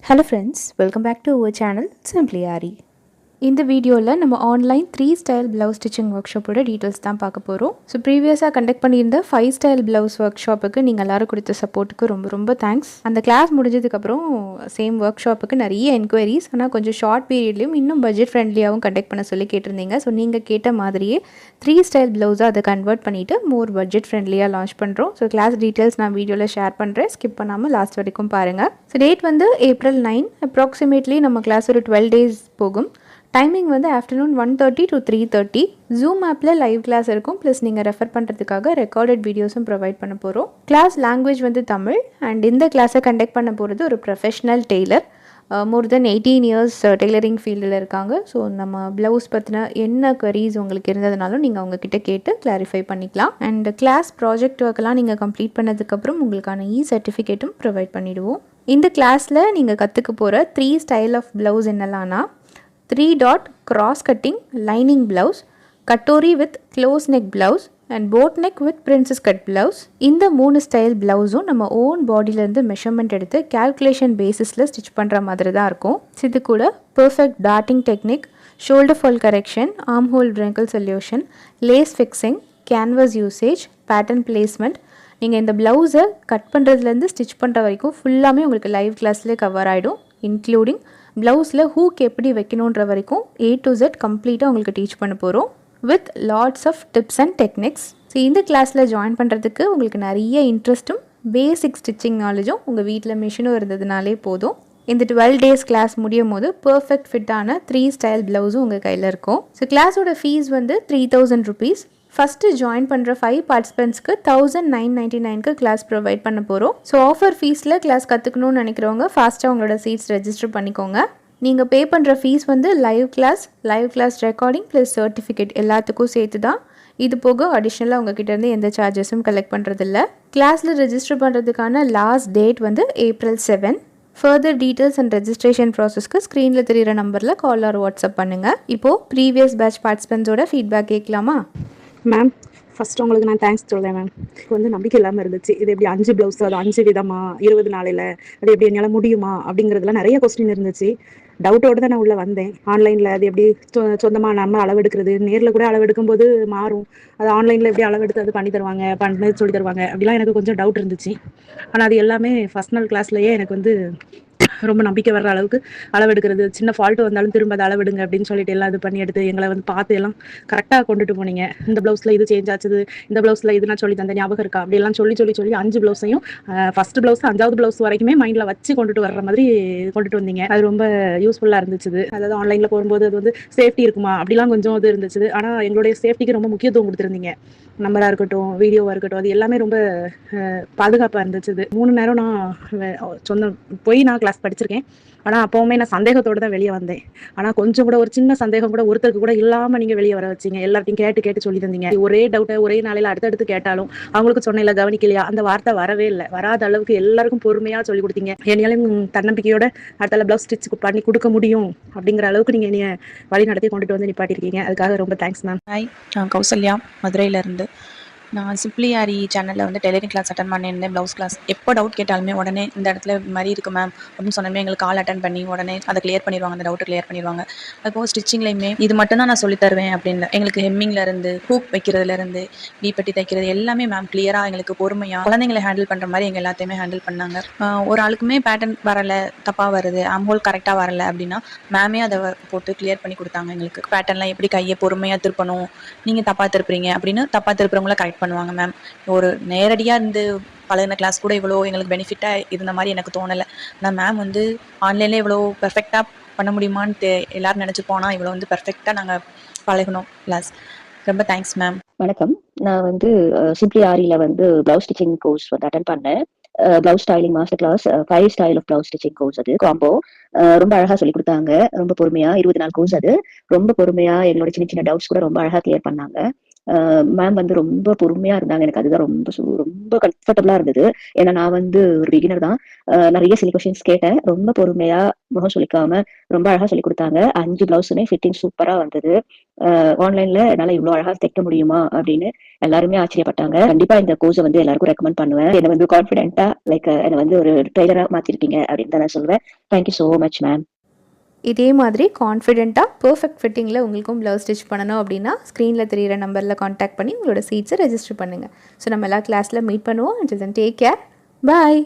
Hello friends, welcome back to our channel Simply Ari. இந்த வீடியோவில் நம்ம online 3 style blouse stitching work ஷாப்போட details தான் பார்க்க போகிறோம். ஸோ ப்ரீவியஸாக கண்டக்ட் பண்ணியிருந்த 5 ஸ்டைல் ப்ளவுஸ் ஒர்க் ஷாப்புக்கு நீங்கள் எல்லோரும் கொடுத்த சப்போர்ட்டுக்கு ரொம்ப ரொம்ப தேங்க்ஸ். அந்த கிளாஸ் முடிஞ்சதுக்கப்புறம் சேம் ஒர்க் ஷாப்புக்கு நிறைய என்கொயரிஸ், ஆனால் கொஞ்சம் ஷார்ட் பீரியட்லேயும் இன்னும் பட்ஜெட் ஃப்ரெண்ட்லியாகவும் கண்டக்ட் பண்ண சொல்லி கேட்டிருந்தீங்க. ஸோ நீங்கள் கேட்ட மாதிரியே 3 ஸ்டைல் ப்ளவுஸாக அதை கன்வெர்ட் பண்ணிவிட்டு மோர் பட்ஜெட் ஃப்ரெண்ட்லியாக லான்ச் பண்ணுறோம். ஸோ கிளாஸ் டீட்டெயில்ஸ் நான் வீடியோவில் ஷேர் பண்ணுறேன், ஸ்கிப் பண்ணாமல் லாஸ்ட் வரைக்கும் பாருங்கள். ஸோ டேட் வந்து April 9, அப்ராக்சிமேட்லி நம்ம கிளாஸ் ஒரு 12 days போகும். டைமிங் வந்து ஆஃப்டர்நூன் 1:30 to 3:30. ஜூம் ஆப்பில் லைவ் கிளாஸ் இருக்கும், ப்ளஸ் நீங்கள் ரெஃபர் பண்ணுறதுக்காக ரெக்கார்டட் வீடியோஸும் ப்ரொவைட் பண்ண போகிறோம். கிளாஸ் லாங்குவேஜ் வந்து தமிழ், அண்ட் இந்த கிளாஸை கண்டக்ட் பண்ண போகிறது ஒரு ப்ரொஃபஷ்னல் டெய்லர். மோர் தென் 18 years டெய்லரிங் ஃபீல்டில் இருக்காங்க. ஸோ நம்ம ப்ளவுஸ் பற்றின என்ன queries உங்களுக்கு இருந்ததுனாலும் நீங்கள் அவங்கக்கிட்ட கேட்டு கிளாரிஃபை பண்ணிக்கலாம். அண்ட் கிளாஸ் ப்ராஜெக்ட் ஒர்க்கெல்லாம் நீங்கள் கம்ப்ளீட் பண்ணதுக்கப்புறம் உங்களுக்கான சர்டிஃபிகேட்டும் ப்ரொவைட் பண்ணிவிடுவோம். இந்த கிளாஸில் நீங்கள் கற்றுக்க போகிற 3 ஸ்டைல் ஆஃப் ப்ளவுஸ் என்னெல்லாம்னா 3 dot cross cutting lining blouse, katori with close neck blouse and boat neck with princess cut blouse. இந்த 3 ஸ்டைல் ப்ளவுஸும் நம்ம ஓன் பாடியிலேருந்து மெஷர்மெண்ட் எடுத்து கேல்குலேஷன் பேசிஸில் ஸ்டிச் பண்ணுற மாதிரி தான் இருக்கும். இது கூட perfect dotting technique, shoulder fall correction, arm hole wrinkle solution, lace fixing, canvas usage, pattern placement. நீங்கள் இந்த ப்ளவுஸை கட் பண்ணுறதுலேருந்து ஸ்டிச் பண்ணுற வரைக்கும் ஃபுல்லாமே உங்களுக்கு லைவ் கிளாஸ்லேயே கவர் ஆகிடும். இன்க்ளூடிங் ப்ளவுஸில் ஹூக் எப்படி வைக்கணுன்ற வரைக்கும் A to Z கம்ப்ளீட்டாக உங்களுக்கு டீச் பண்ண போகிறோம் with lots of tips and techniques. So இந்த கிளாஸில் ஜாயின் பண்ணுறதுக்கு உங்களுக்கு நிறைய இன்ட்ரெஸ்ட்டும் பேசிக் ஸ்டிச்சிங் நாலேஜும் உங்கள் வீட்டில் மிஷினும் இருந்ததுனாலே போதும். இந்த 12 days கிளாஸ் முடியும் போது பர்ஃபெக்ட் ஃபிட்டான 3 ஸ்டைல் ப்ளவுஸும் உங்கள் கையில் இருக்கும். ஸோ கிளாஸோட ஃபீஸ் வந்து 3000 rupees. ஃபஸ்ட்டு ஜாயின் பண்ணுற 5 பார்ட்டிசிபென்ட்ஸ்க்கு 1999க்கு கிளாஸ் ப்ரொவைட் பண்ண போகிறோம். ஸோ ஆஃபர் ஃபீஸில் கிளாஸ் கற்றுக்கணும்னு நினைக்கிறவங்க ஃபாஸ்ட்டாக உங்களோட சீட்ஸ் ரெஜிஸ்டர் பண்ணிக்கோங்க. நீங்கள் பே பண்ணுற ஃபீஸ் வந்து live class recording plus certificate எல்லாத்துக்கும் சேர்த்து தான். இது போக அடிஷ்னலாக உங்ககிட்டேருந்து எந்த சார்ஜஸும் கலெக்ட் பண்ணுறதில்ல. கிளாஸில் ரெஜிஸ்டர் பண்ணுறதுக்கான லாஸ்ட் டேட் வந்து April 7. Further details and registration ப்ராசஸ்க்கு ஸ்க்ரீனில் தெரிகிற நம்பரில் கால் ஆர் வாட்ஸ்அப் பண்ணுங்கள். இப்போது ப்ரீவியஸ் பேட்ச் பார்ட்டிசிபென்ட்ஸோட ஃபீட்பேக் கேட்கலாமா? மேம், ஃபஸ்ட்டு உங்களுக்கு நான் தேங்க்ஸ் சொல்கிறேன் மேம். எனக்கு வந்து நம்பிக்கை இல்லாமல் இருந்துச்சு. இது எப்படி 5 ப்ளவுஸ், அது 5 விதமா 20 நாளையில் அது எப்படி என்னால் முடியுமா அப்படிங்கிறதுலாம் நிறைய கொஸ்டின் இருந்துச்சு. டவுட்டோடு தான் நான் உள்ளே வந்தேன். ஆன்லைனில் அது எப்படி சொந்தமாக நம்ம அளவெடுக்கிறது, நேரில் கூட அளவெடுக்கும்போது மாறும், அது ஆன்லைனில் எப்படி அளவெடுத்து அது பண்ணி தருவாங்க, பண்ணி சொல்லி தருவாங்க அப்படிலாம் எனக்கு கொஞ்சம் டவுட் இருந்துச்சு. ஆனால் அது எல்லாமே ஃபஸ்ட் நாள் கிளாஸ்லேயே எனக்கு வந்து ரொம்ப நம்பிக்கை வர்ற அளவுக்கு அளவெடுக்கிறது, சின்ன ஃபால்ட் வந்தாலும் திரும்ப அதை அளவெடுங்க அப்படின்னு சொல்லிட்டு எல்லாம் இது பண்ணி எடுத்து எங்களை வந்து பார்த்து எல்லாம் கரெக்டாக கொண்டுட்டு போனீங்க. இந்த ப்ளவுஸில் இது சேஞ்ச் ஆச்சுது, இந்த ப்ளவுஸில் இது நான் சொல்லி தந்த ஞாபகம் இருக்கா அப்படிலாம் சொல்லி 5 ப்ளவுஸையும் ஃபஸ்ட்டு ப்ளவுஸ் 5வது ப்ளவுஸ் வரைக்குமே மைண்டில் வச்சு கொண்டுட்டு வர்ற மாதிரி கொண்டுட்டு வந்தீங்க. அது ரொம்ப யூஸ்ஃபுல்லாக இருந்துச்சு. அதாவது ஆன்லைனில் போகும்போது அது வந்து சேஃப்டி இருக்குமா அப்படிலாம் கொஞ்சம் இது இருந்துச்சு. ஆனால் எங்களுடைய சேஃப்டிக்கு ரொம்ப முக்கியத்துவம் கொடுத்துருந்தீங்க. நம்பராக இருக்கட்டும், வீடியோவாக இருக்கட்டும், அது எல்லாமே ரொம்ப பாதுகாப்பாக இருந்துச்சு. 3 நேரம் நான் போய் கிளாஸ் படிச்சிருக்கேன். ஆனால் அப்போவுமே நான் சந்தேகத்தோடு தான் வெளியே வந்தேன். ஆனால் கொஞ்சம் கூட ஒரு சின்ன சந்தேகம் கூட ஒருத்தருக்கு கூட இல்லாமல் நீங்கள் வெளியே வர வச்சிங்க. எல்லாத்தையும் கேட்டு சொல்லி தந்தீங்க. ஒரே டவுட்டை ஒரே நாளையில் அடுத்தடுத்து கேட்டாலும் அவங்களுக்கு சொன்ன கவனிக்கலையா அந்த வார்த்தை வரவே இல்லை. வராத அளவுக்கு எல்லாருக்கும் பொறுமையாக சொல்லி கொடுத்தீங்க. என்னாலும் தன்னம்பிக்கையோட அடுத்த ப்ளவுஸ் ஸ்டிச் பண்ணி கொடுக்க முடியும் அப்படிங்கிற அளவுக்கு நீங்கள் என்னைய வழி நடத்தி கொண்டுட்டு வந்து நிப்பாட்டிருக்கீங்க. அதுக்காக ரொம்ப தேங்க்ஸ் மேம். ஹாய், நான் கௌசல்யா, மதுரையிலேருந்து. நான் சிம்பிளி ஆரி சேனலில் வந்து டெய்லரிங் கிளாஸ் அட்டன் பண்ணியிருந்தேன், ப்ளவுஸ் கிளாஸ். எப்போ டவுட் கேட்டாலுமே உடனே இந்த இடத்துல மாதிரி இருக்குது மேம் அப்படின்னு சொன்னோமே எங்களுக்கு கால் அட்டன் பண்ணி உடனே அதை கிளியர் பண்ணிடுவாங்க, அந்த டவுட்டு கிளியர் பண்ணிடுவாங்க. அதுபோக ஸ்டிச்சிங்லேயுமே இது மட்டும் தான் நான் சொல்லி தருவேன் அப்படின்னு எங்களுக்கு ஹெம்மிங்லேருந்து ஹூக் வைக்கிறதுலேருந்து டீப்பட்டி தைக்கிறது எல்லாமே மேம் கிளியராக எங்களுக்கு பொறுமையாக குழந்தைங்களை ஹேண்டில் பண்ணுற மாதிரி எங்கள் எல்லாத்தையுமே ஹேண்டில் பண்ணாங்க. ஒரு ஆளுக்குமே பேட்டர்ன் வரலை, தப்பாக வருது, ஆம்ஹோல் கரெக்டாக வரலை அப்படின்னா மேமே அதை போட்டு கிளியர் பண்ணி கொடுத்தாங்க. எங்களுக்கு பேட்டர்ன்லாம் எப்படி கையை பொறுமையாக திருப்பணும், நீங்கள் தப்பாக திருப்புறீங்க அப்படின்னு தப்பாக திருப்புறவங்கள கரெக்ட் பண்ணுவாங்க மேம். ஒரு நேரடியாக இருந்து பழகின கிளாஸ் கூட இவ்வளோ எங்களுக்கு பெனிஃபிட்டாக இருந்த மாதிரி எனக்கு தோணலை. ஆனால் மேம் வந்து ஆன்லைனில் இவ்வளோ பெர்ஃபெக்டாக பண்ண முடியுமான்னு எல்லோரும் நினச்சிப்போனா இவ்வளோ வந்து பெர்ஃபெக்டாக நாங்கள் பழகணும் கிளாஸ். ரொம்ப தேங்க்ஸ் மேம். வணக்கம். நான் வந்து சிம்பிளி ஆரியில் வந்து ப்ளவுஸ் ஸ்டிச்சிங் கோர்ஸ் வந்து அட்டன் பண்ணேன். Blouse styling master class, 5 style of blouse stitching course. அது காம்போ ரொம்ப அழகா சொல்லி கொடுத்தாங்க. ரொம்ப பொறுமையா 20 நாள் கோர்ஸ். அது ரொம்ப பொறுமையா எங்களோட சின்ன சின்ன டவுட்ஸ் கூட ரொம்ப அழகா கிளியர் பண்ணாங்க. மேம் வந்து ரொம்ப பொறுமையா இருந்தாங்க. எனக்கு அதுதான் ரொம்ப கம்ஃபர்டபுளா இருந்தது. ஏன்னா நான் வந்து ஒரு பிகினர் தான். நிறைய சிலி கொஸ்டின்ஸ் கேட்டேன். ரொம்ப பொறுமையா முகம் சுளிக்காம ரொம்ப அழகா சொல்லிக் கொடுத்தாங்க. 5 பிளவுஸுமே ஃபிட்டிங் சூப்பரா வந்தது. ஆன்லைன்ல என்னால இவ்வளவு அழகா தைக்க முடியுமா அப்படின்னு எல்லாருமே ஆச்சரியப்பட்டாங்க. கண்டிப்பா இந்த கோர்ஸை வந்து எல்லாருக்கும் ரெக்கமெண்ட் பண்ணுவேன். என்னை வந்து கான்ஃபிடென்ட்டா என்னை வந்து ஒரு ட்ரெயினரா மாத்திருக்கீங்க அப்படின்னு தான் நான் சொல்லுவேன். Thank you so much ma'am. இதே மாதிரி கான்ஃபிடென்ட்டாக பர்ஃபெக்ட் ஃபிட்டிங்கில் உங்களுக்கும் ப்ளவுஸ் ஸ்டிச் பண்ணணும் அப்படின்னா ஸ்க்ரீனில் தெரியிற நம்பரில் காண்டாக்ட் பண்ணி உங்களோட சீட்ஸை ரெஜிஸ்டர் பண்ணுங்கள். ஸோ நம்ம எல்லா கிளாஸில் மீட் பண்ணுவோம். And then take care. Bye.